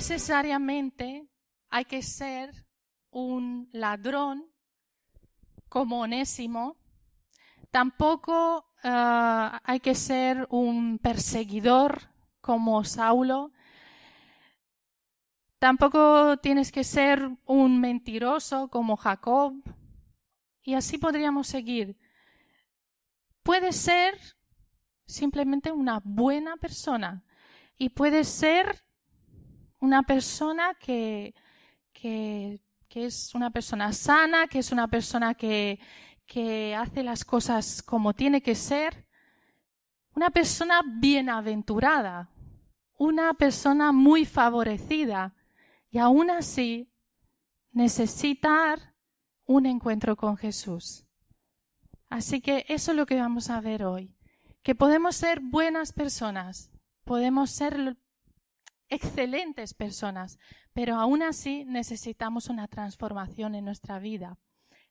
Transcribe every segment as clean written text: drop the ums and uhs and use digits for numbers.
necesariamente hay que ser un ladrón como Onésimo, tampoco hay que ser un perseguidor como Saulo, tampoco tienes que ser un mentiroso como Jacob, y así podríamos seguir. Puedes ser simplemente una buena persona y puedes ser una persona que es una persona sana, que es una persona que hace las cosas como tiene que ser, una persona bienaventurada, una persona muy favorecida, y aún así necesitar un encuentro con Jesús. Así que eso es lo que vamos a ver hoy, que podemos ser buenas personas, podemos ser excelentes personas, pero aún así necesitamos una transformación en nuestra vida.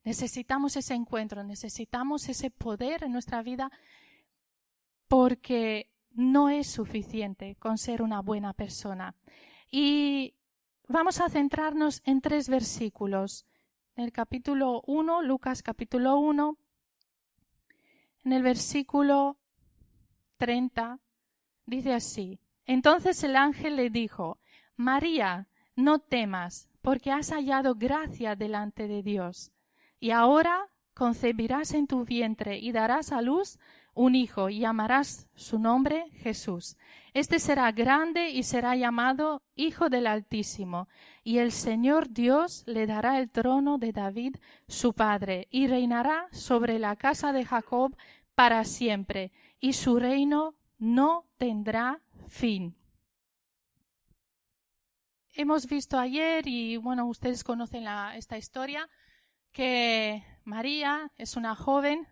Necesitamos ese encuentro, necesitamos ese poder en nuestra vida, porque no es suficiente con ser una buena persona. Y vamos a centrarnos en 3 versículos. En el capítulo 1, Lucas capítulo 1, en el versículo 30, dice así: Entonces el ángel le dijo: María, no temas, porque has hallado gracia delante de Dios. Y ahora concebirás en tu vientre y darás a luz un hijo, y llamarás su nombre Jesús. Este será grande y será llamado Hijo del Altísimo, y el Señor Dios le dará el trono de David su padre, y reinará sobre la casa de Jacob para siempre, y su reino no tendrá fin. Hemos visto ayer, y bueno, ustedes conocen esta historia, que María es una joven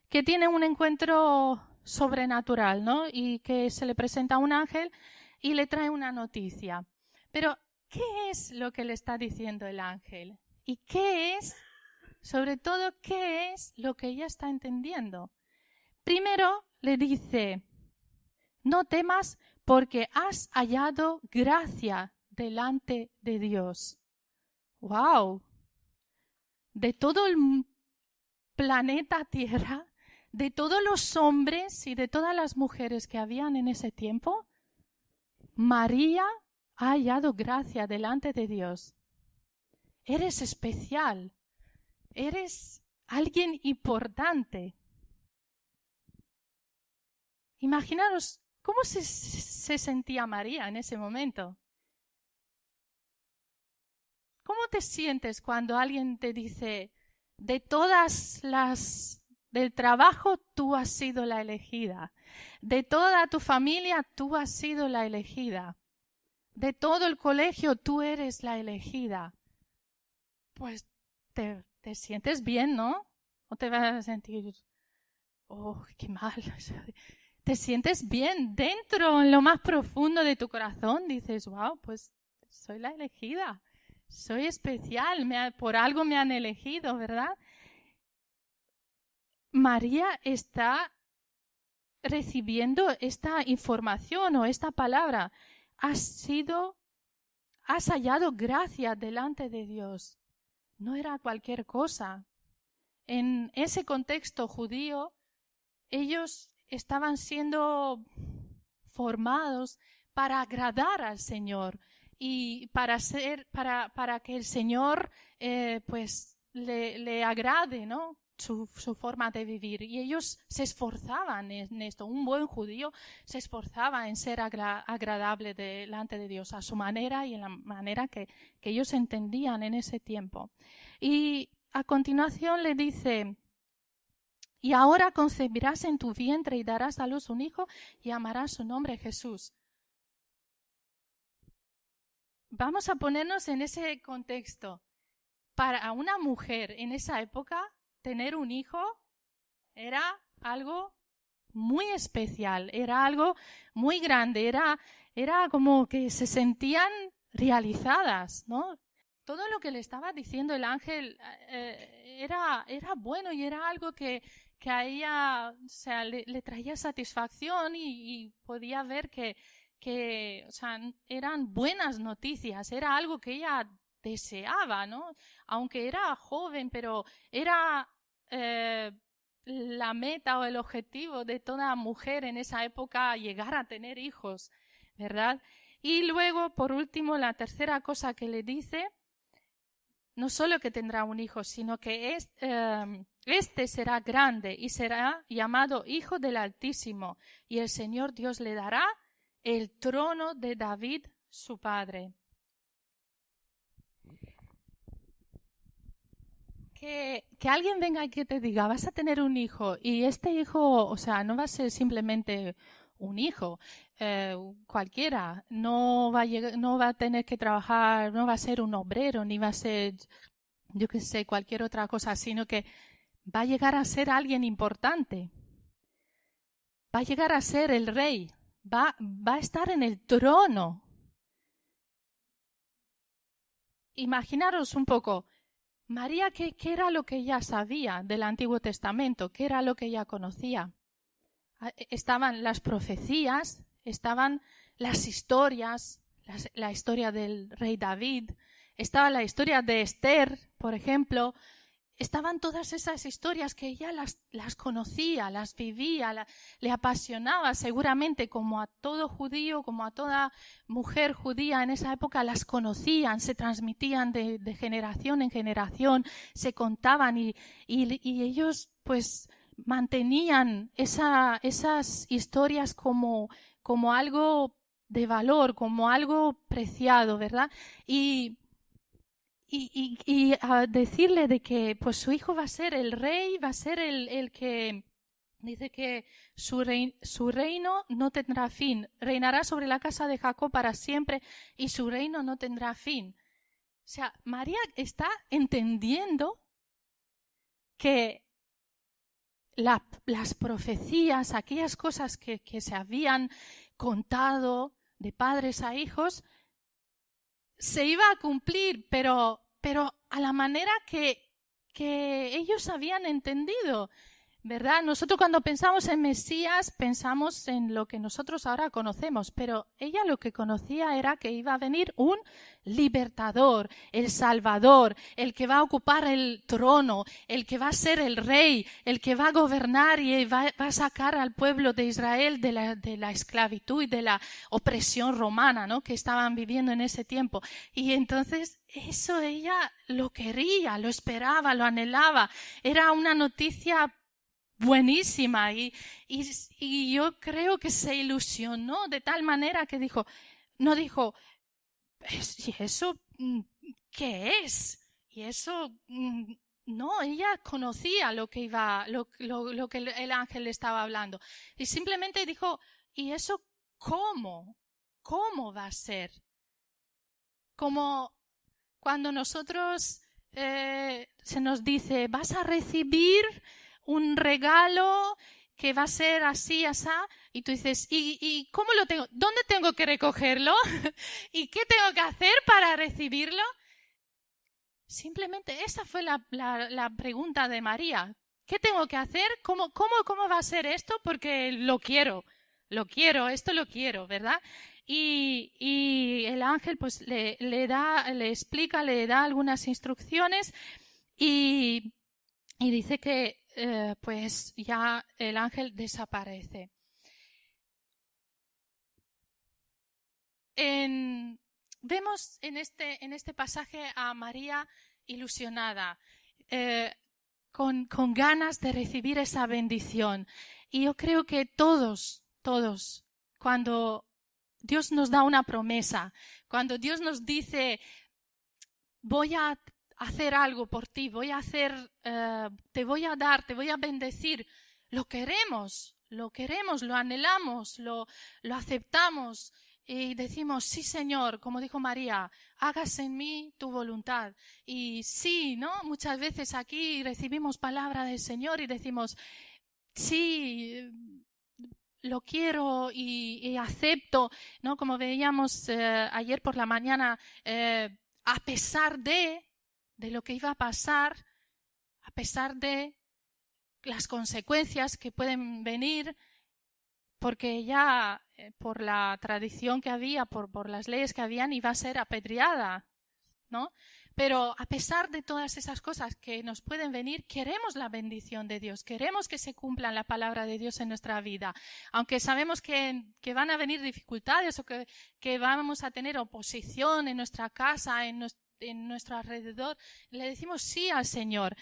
que tiene un encuentro sobrenatural, ¿no? Y que se le presenta un ángel y le trae una noticia. Pero, ¿qué es lo que le está diciendo el ángel? ¿Y sobre todo, qué es lo que ella está entendiendo? Primero le dice: no temas, porque has hallado gracia delante de Dios. ¡Wow! De todo el planeta Tierra, de todos los hombres y de todas las mujeres que habían en ese tiempo, María ha hallado gracia delante de Dios. Eres especial, eres alguien importante. Imaginaros cómo se sentía María en ese momento. ¿Cómo te sientes cuando alguien te dice: de todas las del trabajo tú has sido la elegida, de toda tu familia tú has sido la elegida, de todo el colegio tú eres la elegida? Pues te sientes bien, ¿no? ¿O te vas a sentir: oh, qué mal? Te sientes bien dentro, en lo más profundo de tu corazón. Dices: wow, pues soy la elegida, soy especial, por algo me han elegido, ¿verdad? María está recibiendo esta información o esta palabra: has hallado gracia delante de Dios. No era cualquier cosa. En ese contexto judío, ellos estaban siendo formados para agradar al Señor y para que el Señor pues le agrade, ¿no?, su forma de vivir. Y ellos se esforzaban en esto. Un buen judío se esforzaba en ser agradable delante de Dios, a su manera y en la manera que ellos entendían en ese tiempo. Y a continuación le dice: y ahora concebirás en tu vientre y darás a luz un hijo y llamarás su nombre Jesús. Vamos a ponernos en ese contexto. Para una mujer en esa época, tener un hijo era algo muy especial, era algo muy grande, era como que se sentían realizadas, ¿no? Todo lo que le estaba diciendo el ángel era bueno y era algo que a ella, o sea, le traía satisfacción y podía ver que o sea, eran buenas noticias, era algo que ella deseaba, ¿no? Aunque era joven, pero era la meta o el objetivo de toda mujer en esa época llegar a tener hijos, ¿verdad? Y luego, por último, la tercera cosa que le dice, no solo que tendrá un hijo, sino que este será grande y será llamado Hijo del Altísimo, y el Señor Dios le dará el trono de David, su padre. Que alguien venga y que te diga, vas a tener un hijo, y este hijo, o sea, no va a ser simplemente un hijo, cualquiera, no va a tener que trabajar, no va a ser un obrero, ni va a ser, yo qué sé, cualquier otra cosa, sino que va a llegar a ser alguien importante, va a llegar a ser el rey, va a estar en el trono. Imaginaros un poco, María, ¿qué era lo que ella sabía del Antiguo Testamento? ¿Qué era lo que ella conocía? Estaban las profecías, estaban las historias, la historia del rey David, estaba la historia de Esther, por ejemplo. Estaban todas esas historias que ella las conocía, las vivía, le apasionaba seguramente, como a todo judío, como a toda mujer judía en esa época, las conocían, se transmitían de generación en generación, se contaban y ellos pues mantenían esas historias como algo de valor, como algo preciado, ¿verdad? Y a decirle de que pues su hijo va a ser el rey, va a ser el que dice que su reino no tendrá fin, reinará sobre la casa de Jacob para siempre y su reino no tendrá fin. O sea, María está entendiendo que las profecías, aquellas cosas que se habían contado de padres a hijos, se iba a cumplir, pero a la manera que ellos habían entendido, ¿verdad? Nosotros cuando pensamos en Mesías pensamos en lo que nosotros ahora conocemos, pero ella lo que conocía era que iba a venir un libertador, el Salvador, el que va a ocupar el trono, el que va a ser el rey, el que va a gobernar y va a sacar al pueblo de Israel de la esclavitud y de la opresión romana, ¿no?, que estaban viviendo en ese tiempo. Y entonces eso ella lo quería, lo esperaba, lo anhelaba. Era una noticia buenísima y yo creo que se ilusionó de tal manera que no dijo, ¿y eso qué es? Y eso no, ella conocía lo que lo que el ángel le estaba hablando y simplemente dijo, ¿y eso cómo? ¿Cómo va a ser? Como cuando nosotros se nos dice, vas a recibir un regalo que va a ser así, así, y tú dices, ¿y cómo lo tengo? ¿Dónde tengo que recogerlo? ¿Y qué tengo que hacer para recibirlo? Simplemente esa fue la pregunta de María. ¿Qué tengo que hacer? ¿Cómo va a ser esto? Porque lo quiero, esto lo quiero, ¿verdad? Y el ángel pues le explica, le da algunas instrucciones y dice que pues ya el ángel desaparece. Vemos en este pasaje a María ilusionada, con ganas de recibir esa bendición. Y yo creo que todos, cuando Dios nos da una promesa, cuando Dios nos dice, voy a hacer algo por ti, te voy a dar, te voy a bendecir, lo queremos, lo anhelamos, lo aceptamos y decimos, sí Señor, como dijo María, hágase en mí tu voluntad. Y sí, ¿no? Muchas veces aquí recibimos palabra del Señor y decimos, sí, lo quiero y acepto, ¿no? Como veíamos ayer por la mañana, a pesar de lo que iba a pasar, a pesar de las consecuencias que pueden venir, porque ella, por la tradición que había, por las leyes que habían, iba a ser apedreada, ¿no? Pero a pesar de todas esas cosas que nos pueden venir, queremos la bendición de Dios, queremos que se cumpla la palabra de Dios en nuestra vida. Aunque sabemos que van a venir dificultades o que vamos a tener oposición en nuestra casa, en nuestro alrededor, le decimos sí al Señor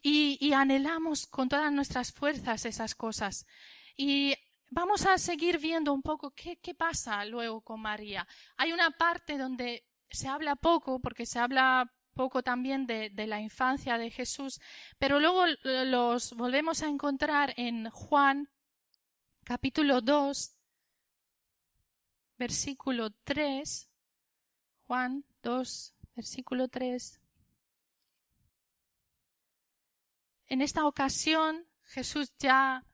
y anhelamos con todas nuestras fuerzas esas cosas. Y vamos a seguir viendo un poco qué pasa luego con María. Hay una parte donde se habla poco, porque se habla poco también de la infancia de Jesús, pero luego los volvemos a encontrar en Juan capítulo 2, versículo 3. Juan 2, versículo 3. En esta ocasión Jesús ya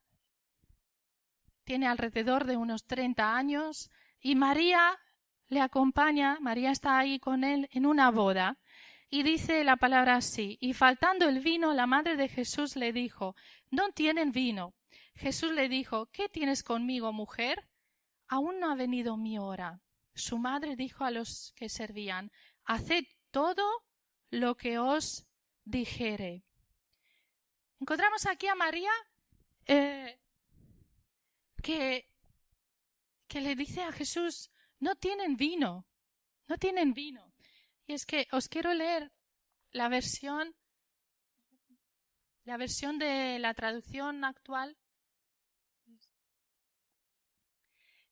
tiene alrededor de unos 30 años y María le acompaña, María está ahí con él en una boda. Y dice la palabra así: y faltando el vino, la madre de Jesús le dijo: no tienen vino. Jesús le dijo: ¿qué tienes conmigo, mujer? Aún no ha venido mi hora. Su madre dijo a los que servían: haced todo lo que os dijere. Encontramos aquí a María que le dice a Jesús: no tienen vino, no tienen vino. Y es que os quiero leer la versión de la traducción actual,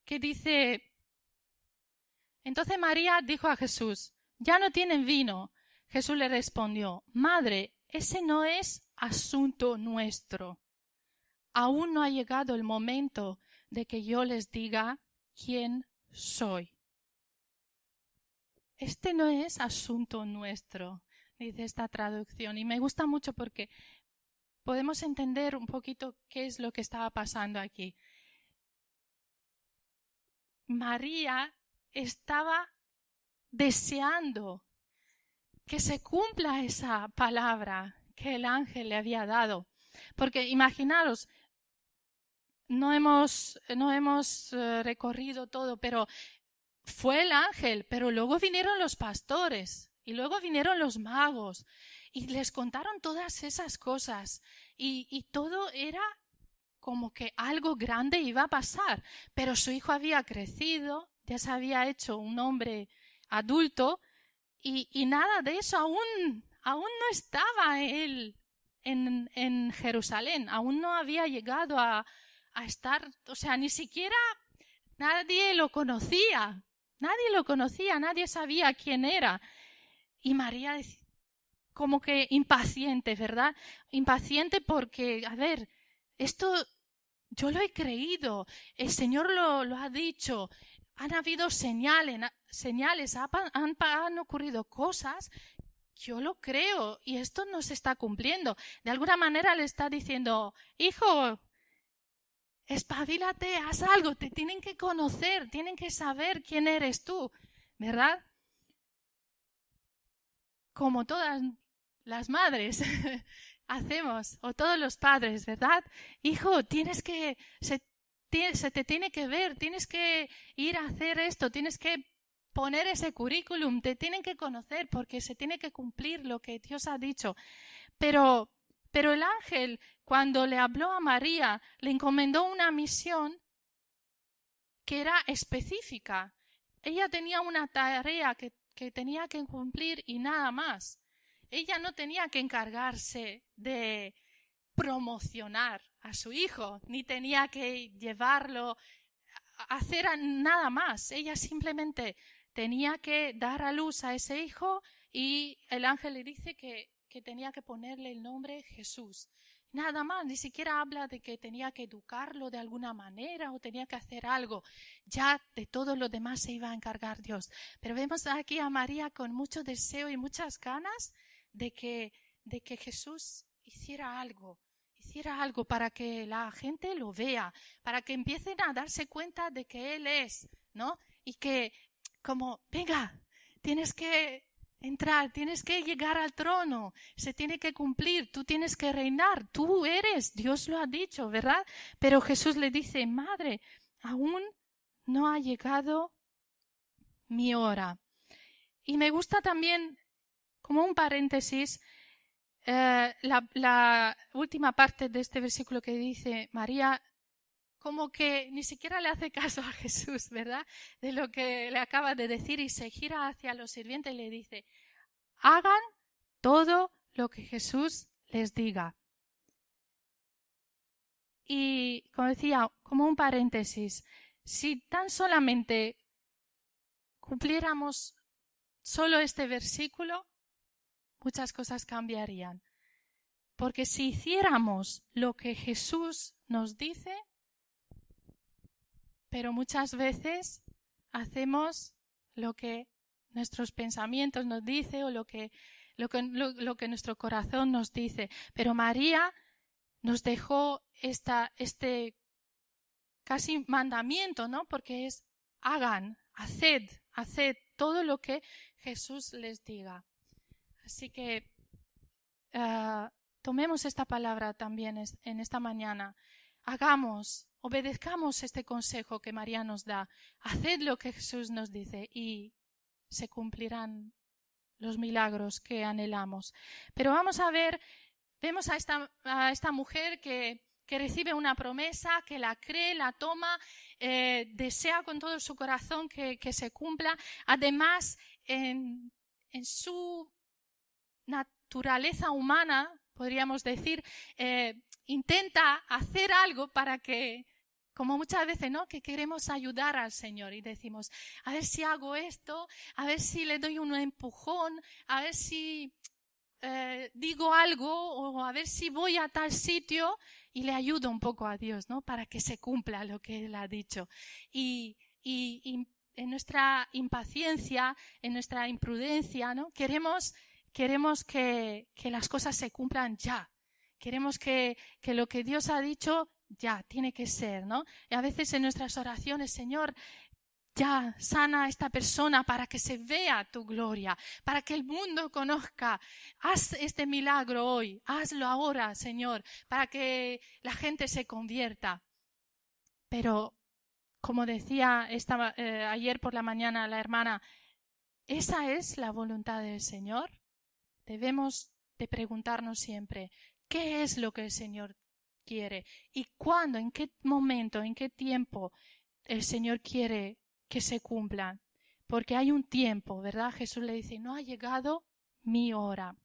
que dice: entonces María dijo a Jesús: ya no tienen vino. Jesús le respondió: madre, ese no es asunto nuestro. Aún no ha llegado el momento de que yo les diga quién soy. Este no es asunto nuestro, dice esta traducción. Y me gusta mucho porque podemos entender un poquito qué es lo que estaba pasando aquí. María estaba deseando que se cumpla esa palabra que el ángel le había dado. Porque imaginaros, no hemos recorrido todo, pero fue el ángel, pero luego vinieron los pastores y luego vinieron los magos y les contaron todas esas cosas y todo era como que algo grande iba a pasar, pero su hijo había crecido, ya se había hecho un hombre adulto y nada de eso, aún no estaba él en Jerusalén, aún no había llegado a estar, o sea, ni siquiera nadie lo conocía, nadie sabía quién era. Y María como que impaciente, ¿verdad? Impaciente porque, a ver, esto yo lo he creído, el Señor lo ha dicho, han habido señales, han ocurrido cosas, yo lo creo y esto no se está cumpliendo. De alguna manera le está diciendo: hijo, espabilate, haz algo, te tienen que conocer, tienen que saber quién eres tú, ¿verdad? Como todas las madres hacemos, o todos los padres, ¿verdad? Hijo, se te tiene que ver, tienes que ir a hacer esto, tienes que poner ese currículum, te tienen que conocer porque se tiene que cumplir lo que Dios ha dicho. Pero el ángel, cuando le habló a María, le encomendó una misión que era específica. Ella tenía una tarea que tenía que cumplir y nada más. Ella no tenía que encargarse de promocionar a su hijo, ni tenía que llevarlo a hacer nada más. Ella simplemente tenía que dar a luz a ese hijo y el ángel le dice que tenía que ponerle el nombre Jesús. Nada más, ni siquiera habla de que tenía que educarlo de alguna manera o tenía que hacer algo. Ya de todo lo demás se iba a encargar Dios. Pero vemos aquí a María con mucho deseo y muchas ganas de que Jesús hiciera algo para que la gente lo vea, para que empiecen a darse cuenta de que Él es, ¿no? Y que como, venga, tienes que entrar, tienes que llegar al trono, se tiene que cumplir, tú tienes que reinar, tú eres, Dios lo ha dicho, ¿verdad? Pero Jesús le dice, madre, aún no ha llegado mi hora. Y me gusta también, como un paréntesis, la última parte de este versículo que dice, María, como que ni siquiera le hace caso a Jesús, ¿verdad? De lo que le acaba de decir, y se gira hacia los sirvientes y le dice, hagan todo lo que Jesús les diga. Y como decía, como un paréntesis, si tan solamente cumpliéramos solo este versículo, muchas cosas cambiarían. Porque si hiciéramos lo que Jesús nos dice, pero muchas veces hacemos lo que nuestros pensamientos nos dicen o lo que nuestro corazón nos dice. Pero María nos dejó este casi mandamiento, ¿no? Porque es hagan, haced todo lo que Jesús les diga. Así que tomemos esta palabra también en esta mañana. Obedezcamos este consejo que María nos da. Haced lo que Jesús nos dice y se cumplirán los milagros que anhelamos. Pero vamos a ver, vemos a esta mujer que recibe una promesa, que la cree, la toma, desea con todo su corazón que se cumpla. Además, en su naturaleza humana, podríamos decir, intenta hacer algo para que, como muchas veces, ¿no? Que queremos ayudar al Señor y decimos, a ver si hago esto, a ver si le doy un empujón, a ver si digo algo o a ver si voy a tal sitio y le ayudo un poco a Dios, ¿no? Para que se cumpla lo que Él ha dicho. Y en nuestra impaciencia, en nuestra imprudencia, ¿no? Queremos que las cosas se cumplan ya. Queremos que lo que Dios ha dicho ya tiene que ser, ¿no? Y a veces en nuestras oraciones, Señor, ya sana a esta persona para que se vea tu gloria, para que el mundo conozca. Haz este milagro hoy, hazlo ahora, Señor, para que la gente se convierta. Pero, como decía ayer por la mañana la hermana, ¿esa es la voluntad del Señor? Debemos de preguntarnos siempre, ¿qué es lo que el Señor quiere? ¿Y cuándo, en qué momento, en qué tiempo el Señor quiere que se cumplan? Porque hay un tiempo, ¿verdad? Jesús le dice, no ha llegado mi hora.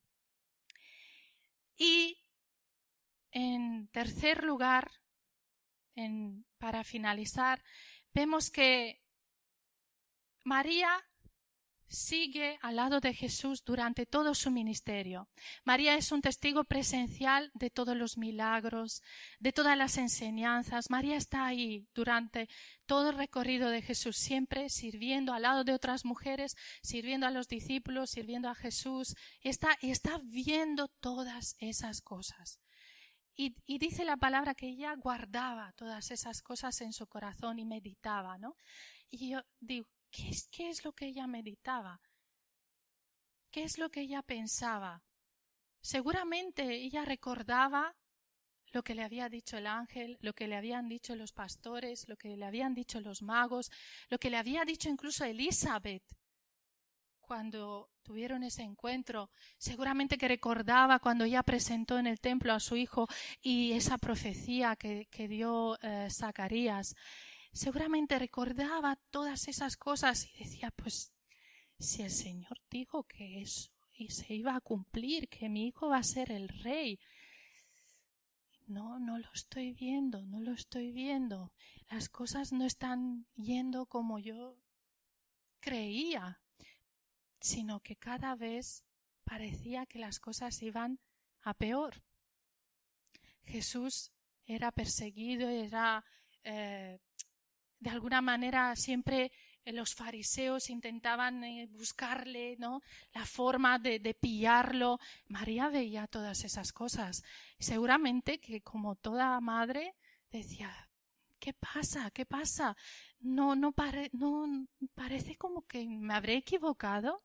Y en tercer lugar, para finalizar, vemos que María sigue al lado de Jesús durante todo su ministerio. María es un testigo presencial de todos los milagros, de todas las enseñanzas. María está ahí durante todo el recorrido de Jesús, siempre sirviendo al lado de otras mujeres, sirviendo a los discípulos, sirviendo a Jesús, y está viendo todas esas cosas. Y dice la palabra que ella guardaba todas esas cosas en su corazón y meditaba, ¿no? Y yo digo, ¿qué es lo que ella meditaba? ¿Qué es lo que ella pensaba? Seguramente ella recordaba lo que le había dicho el ángel, lo que le habían dicho los pastores, lo que le habían dicho los magos, lo que le había dicho incluso Elizabeth cuando tuvieron ese encuentro. Seguramente que recordaba cuando ella presentó en el templo a su hijo y esa profecía que dio Zacarías. Seguramente recordaba todas esas cosas y decía, pues, si el Señor dijo que eso y se iba a cumplir, que mi hijo va a ser el rey. No lo estoy viendo, no lo estoy viendo. Las cosas no están yendo como yo creía, sino que cada vez parecía que las cosas iban a peor. Jesús era perseguido, era de alguna manera siempre los fariseos intentaban buscarle, ¿no? La forma de pillarlo. María veía todas esas cosas. Seguramente que como toda madre decía, ¿qué pasa? ¿Qué pasa? No parece como que me habré equivocado.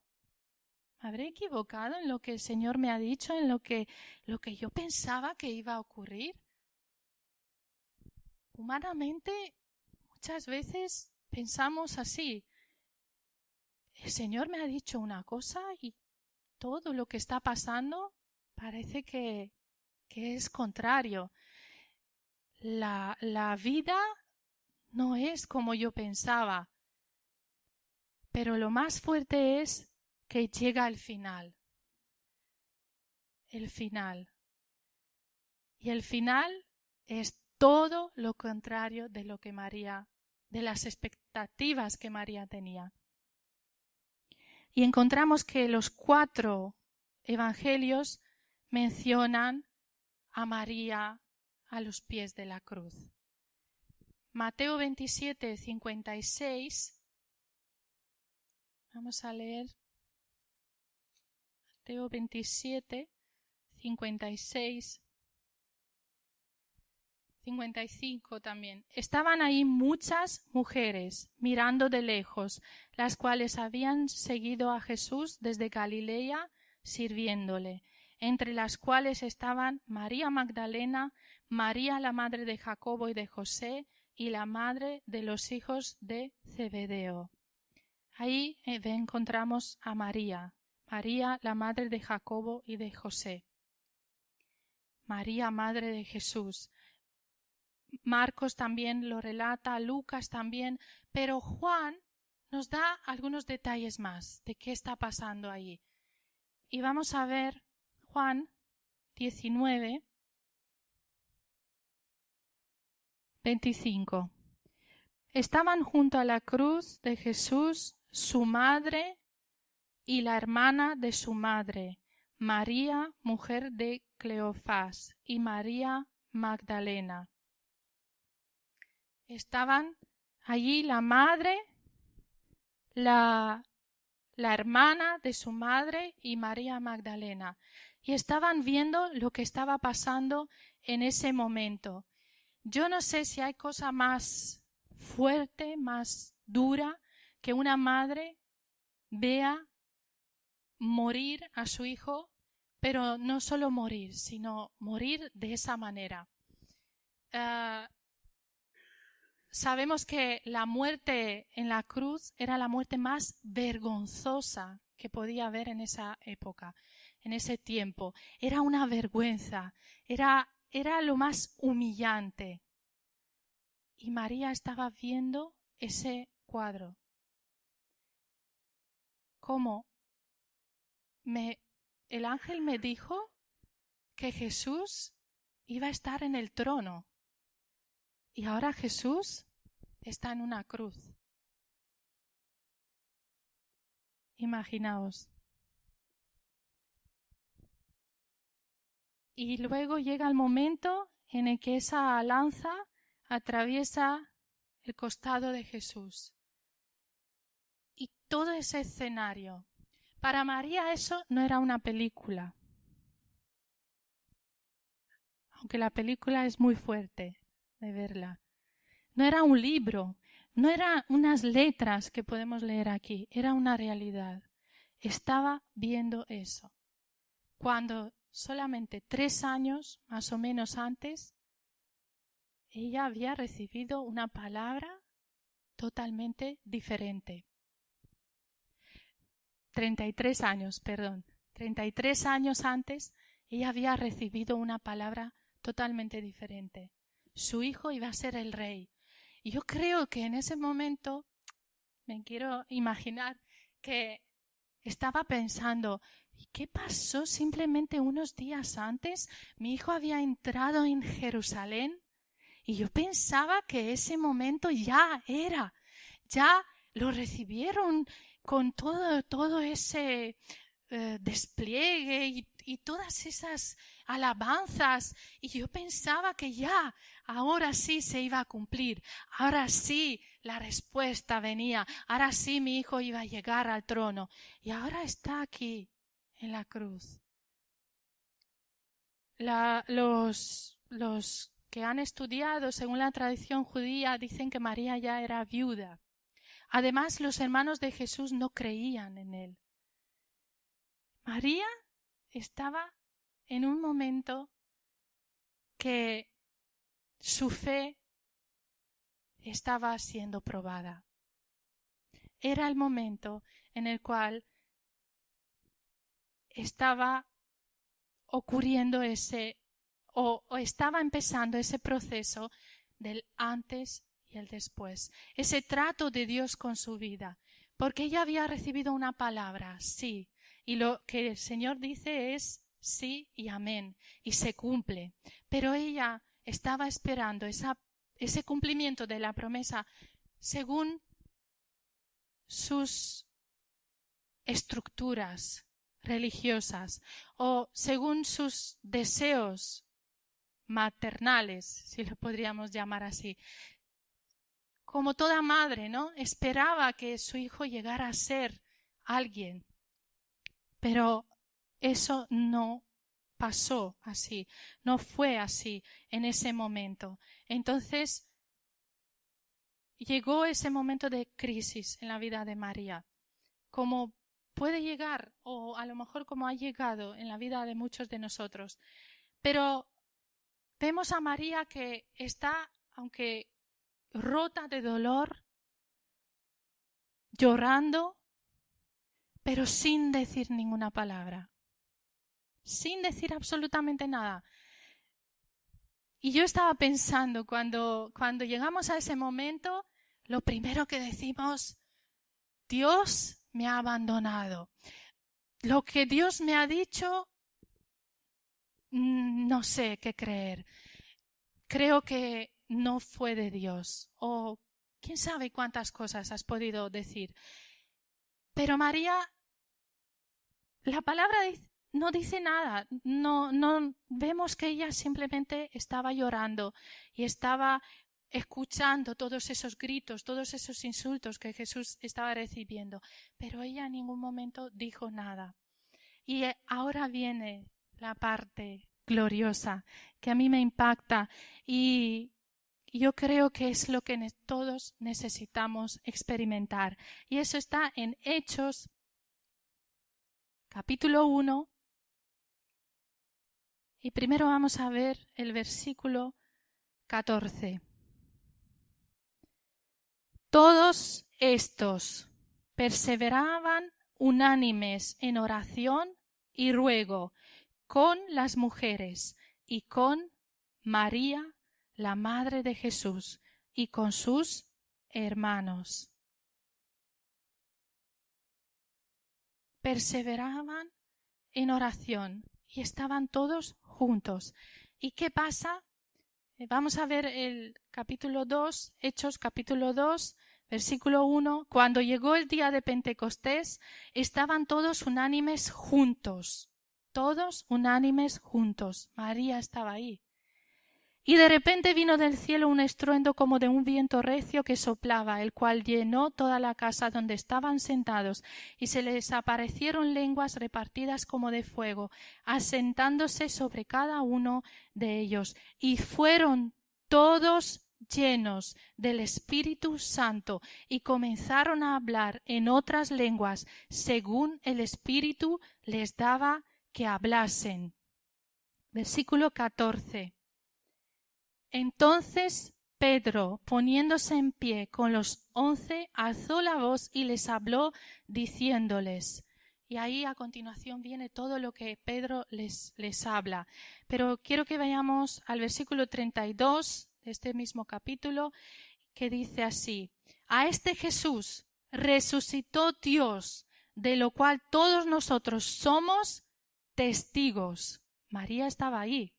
¿Me habré equivocado en lo que el Señor me ha dicho, en lo que yo pensaba que iba a ocurrir? Humanamente, muchas veces pensamos así. El Señor me ha dicho una cosa y todo lo que está pasando parece que es contrario. La vida no es como yo pensaba, pero lo más fuerte es que llega el final. El final. Y el final es todo lo contrario de lo que María, de las expectativas que María tenía. Y encontramos que los 4 evangelios mencionan a María a los pies de la cruz. Mateo 27, 56. Vamos a leer Mateo 27, 56, 55 también. Estaban ahí muchas mujeres mirando de lejos, las cuales habían seguido a Jesús desde Galilea sirviéndole, entre las cuales estaban María Magdalena, María la madre de Jacobo y de José, y la madre de los hijos de Zebedeo. Ahí encontramos a María, María la madre de Jacobo y de José, María madre de Jesús. Marcos también lo relata, Lucas también, pero Juan nos da algunos detalles más de qué está pasando ahí. Y vamos a ver Juan 19, 25. Estaban junto a la cruz de Jesús su madre y la hermana de su madre, María, mujer de Cleofás, y María Magdalena. Estaban allí la madre, la hermana de su madre y María Magdalena, y estaban viendo lo que estaba pasando en ese momento. Yo no sé si hay cosa más fuerte, más dura, que una madre vea morir a su hijo, pero no solo morir, sino morir de esa manera. Sabemos que la muerte en la cruz era la muerte más vergonzosa que podía haber en esa época, en ese tiempo. Era una vergüenza, era lo más humillante. Y María estaba viendo ese cuadro. ¿Cómo? El ángel me dijo que Jesús iba a estar en el trono. Y ahora Jesús está en una cruz. Imaginaos. Y luego llega el momento en el que esa lanza atraviesa el costado de Jesús. Y todo ese escenario. Para María eso no era una película. Aunque la película es muy fuerte de verla. No era un libro, no eran unas letras que podemos leer aquí, era una realidad. Estaba viendo eso. Cuando solamente 3 años, más o menos antes, ella había recibido una palabra totalmente diferente. 33 años, perdón. 33 años antes, ella había recibido una palabra totalmente diferente. Su hijo iba a ser el rey. Y yo creo que en ese momento, me quiero imaginar que estaba pensando, ¿y qué pasó simplemente unos días antes? Mi hijo había entrado en Jerusalén y yo pensaba que ese momento ya era, ya lo recibieron con todo ese despliegue y todas esas alabanzas, y yo pensaba que ya, ahora sí se iba a cumplir, ahora sí la respuesta venía, ahora sí mi hijo iba a llegar al trono, y ahora está aquí en la cruz. Los que han estudiado según la tradición judía dicen que María ya era viuda. Además, los hermanos de Jesús no creían en él. María estaba en un momento que su fe estaba siendo probada. Era el momento en el cual estaba ocurriendo o estaba empezando ese proceso del antes y el después, ese trato de Dios con su vida, porque ella había recibido una palabra, sí, y lo que el Señor dice es sí y amén, y se cumple, pero ella estaba esperando ese cumplimiento de la promesa según sus estructuras religiosas o según sus deseos maternales, si lo podríamos llamar así. Como toda madre, ¿no? Esperaba que su hijo llegara a ser alguien, pero eso no pasó así, no fue así en ese momento. Entonces llegó ese momento de crisis en la vida de María, como puede llegar, o a lo mejor como ha llegado en la vida de muchos de nosotros. Pero vemos a María que está, aunque rota de dolor, llorando, pero sin decir ninguna palabra, sin decir absolutamente nada. Y yo estaba pensando, cuando llegamos a ese momento, lo primero que decimos, Dios me ha abandonado. Lo que Dios me ha dicho, no sé qué creer. Creo que no fue de Dios. O quién sabe cuántas cosas has podido decir. Pero María, la palabra no dice nada. No vemos que ella simplemente estaba llorando y estaba escuchando todos esos gritos, todos esos insultos que Jesús estaba recibiendo. Pero ella en ningún momento dijo nada. Y ahora viene la parte gloriosa que a mí me impacta y yo creo que es lo que todos necesitamos experimentar. Y eso está en Hechos, capítulo 1. Y primero vamos a ver el versículo 14. Todos estos perseveraban unánimes en oración y ruego con las mujeres y con María, la madre de Jesús, y con sus hermanos. Perseveraban en oración y estaban todos juntos. ¿Y qué pasa? Vamos a ver el capítulo 2, Hechos capítulo 2, versículo 1. Cuando llegó el día de Pentecostés, estaban todos unánimes juntos. Todos unánimes juntos. María estaba ahí. Y de repente vino del cielo un estruendo como de un viento recio que soplaba, el cual llenó toda la casa donde estaban sentados, y se les aparecieron lenguas repartidas como de fuego, asentándose sobre cada uno de ellos, y fueron todos llenos del Espíritu Santo, y comenzaron a hablar en otras lenguas, según el Espíritu les daba que hablasen. Versículo 14. Entonces Pedro, poniéndose en pie con los 11, alzó la voz y les habló diciéndoles. Y ahí a continuación viene todo lo que Pedro les habla. Pero quiero que vayamos al versículo 32 de este mismo capítulo, que dice así: A este Jesús resucitó Dios, de lo cual todos nosotros somos testigos. María estaba ahí.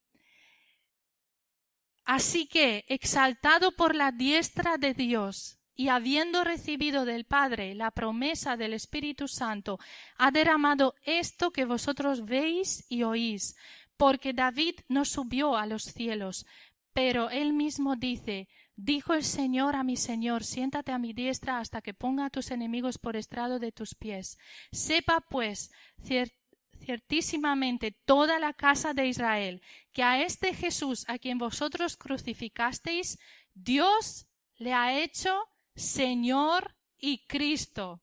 Así que, exaltado por la diestra de Dios y habiendo recibido del Padre la promesa del Espíritu Santo, ha derramado esto que vosotros veis y oís, porque David no subió a los cielos, pero él mismo dice: dijo el Señor a mi Señor, siéntate a mi diestra hasta que ponga a tus enemigos por estrado de tus pies. Sepa pues ciertísimamente toda la casa de Israel, que a este Jesús a quien vosotros crucificasteis, Dios le ha hecho Señor y Cristo.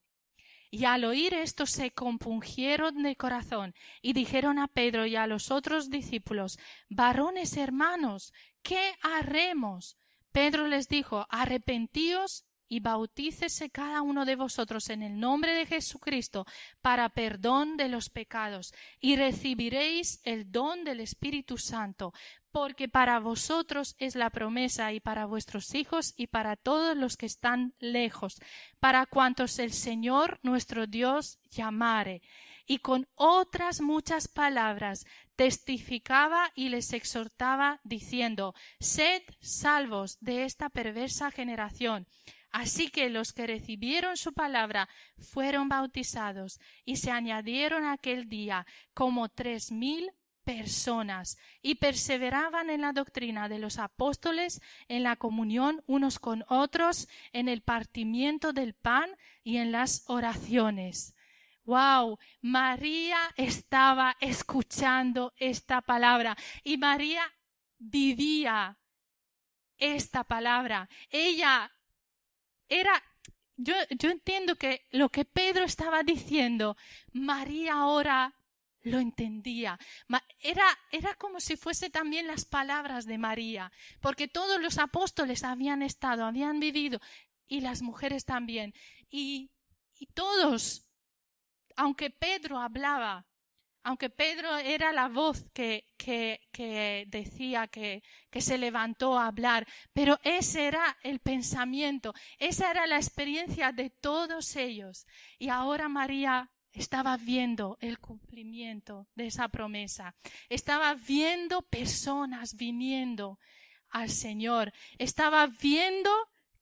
Y al oír esto se compungieron de corazón y dijeron a Pedro y a los otros discípulos: varones hermanos, ¿qué haremos? Pedro les dijo: arrepentíos y bautícese cada uno de vosotros en el nombre de Jesucristo para perdón de los pecados, y recibiréis el don del Espíritu Santo, porque para vosotros es la promesa, y para vuestros hijos y para todos los que están lejos, para cuantos el Señor nuestro Dios llamare. Y con otras muchas palabras testificaba y les exhortaba diciendo: sed salvos de esta perversa generación. Así que los que recibieron su palabra fueron bautizados, y se añadieron aquel día como 3,000 personas, y perseveraban en la doctrina de los apóstoles, en la comunión unos con otros, en el partimiento del pan y en las oraciones. ¡Wow! María estaba escuchando esta palabra y María vivía esta palabra. Ella yo entiendo que lo que Pedro estaba diciendo, María ahora lo entendía. Era como si fuese también las palabras de María, porque todos los apóstoles habían vivido, y las mujeres también. Y todos, aunque Pedro hablaba, aunque Pedro era la voz que decía, que se levantó a hablar, pero ese era el pensamiento, esa era la experiencia de todos ellos. Y ahora María estaba viendo el cumplimiento de esa promesa, estaba viendo personas viniendo al Señor, estaba viendo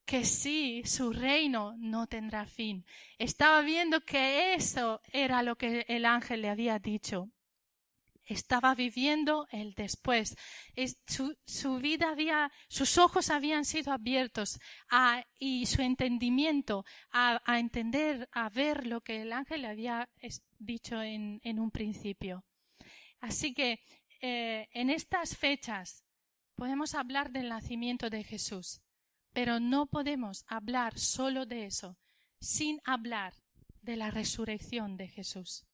que sí, su reino no tendrá fin. Estaba viendo que eso era lo que el ángel le había dicho. Estaba viviendo el después. Su vida sus ojos habían sido abiertos y su entendimiento a entender, a ver lo que el ángel le había dicho en un principio. Así que en estas fechas podemos hablar del nacimiento de Jesús. Pero no podemos hablar solo de eso sin hablar de la resurrección de Jesús.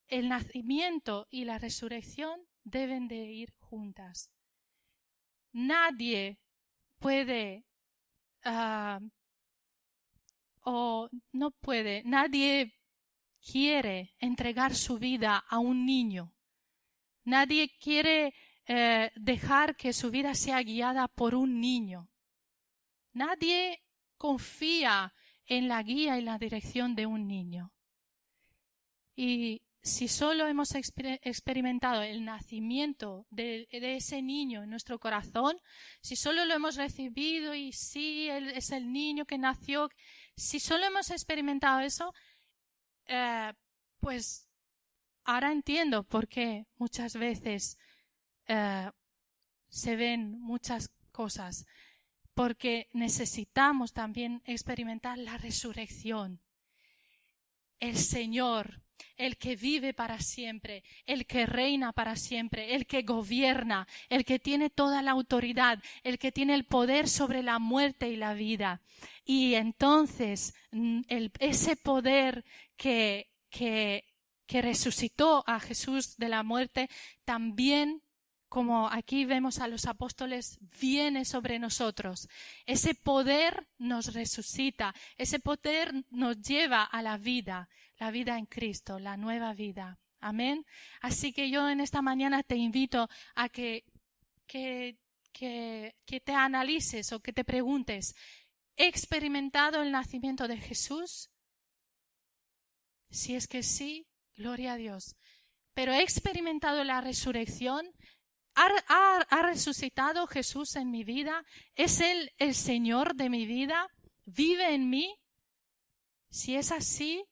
El nacimiento y la resurrección deben de ir juntas. Nadie puede nadie quiere entregar su vida a un niño. Nadie quiere dejar que su vida sea guiada por un niño. Nadie confía en la guía y la dirección de un niño. Y si solo hemos experimentado el nacimiento de ese niño en nuestro corazón, si solo lo hemos recibido y sí, él es el niño que nació, si solo hemos experimentado eso, pues ahora entiendo por qué muchas veces se ven muchas cosas, porque necesitamos también experimentar la resurrección. El Señor, el que vive para siempre, el que reina para siempre, el que gobierna, el que tiene toda la autoridad, el que tiene el poder sobre la muerte y la vida. Y entonces ese poder que resucitó a Jesús de la muerte, también, como aquí vemos a los apóstoles, viene sobre nosotros. Ese poder nos resucita, ese poder nos lleva a la vida en Cristo, la nueva vida. Amén. Así que yo en esta mañana te invito a que te analices o que te preguntes: ¿he experimentado el nacimiento de Jesús? Si es que sí, gloria a Dios. Pero ¿he experimentado la resurrección? ¿Ha resucitado Jesús en mi vida? ¿Es Él el Señor de mi vida? ¿Vive en mí? Si es así,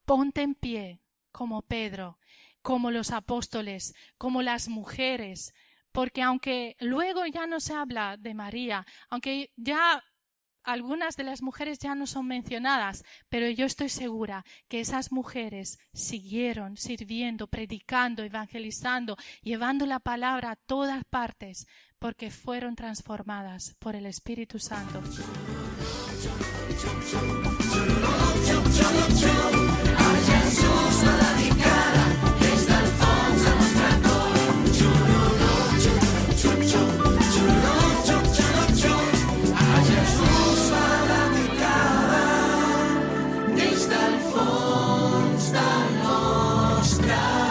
ponte en pie como Pedro, como los apóstoles, como las mujeres, porque aunque luego ya no se habla de María, aunque ya algunas de las mujeres ya no son mencionadas, pero yo estoy segura que esas mujeres siguieron sirviendo, predicando, evangelizando, llevando la palabra a todas partes, porque fueron transformadas por el Espíritu Santo. Des del fons del nostre